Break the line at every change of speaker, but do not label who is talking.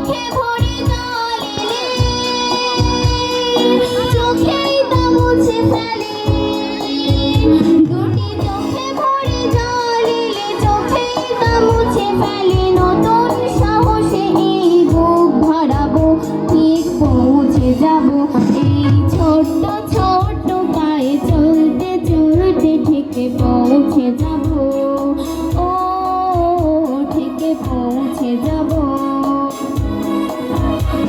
চোখে ভরে জল এলে চোখেই তা মুছে ফেলে দুটি চোখে ভরে জল এলে চোখেই তা মুছে ফেলে নতুন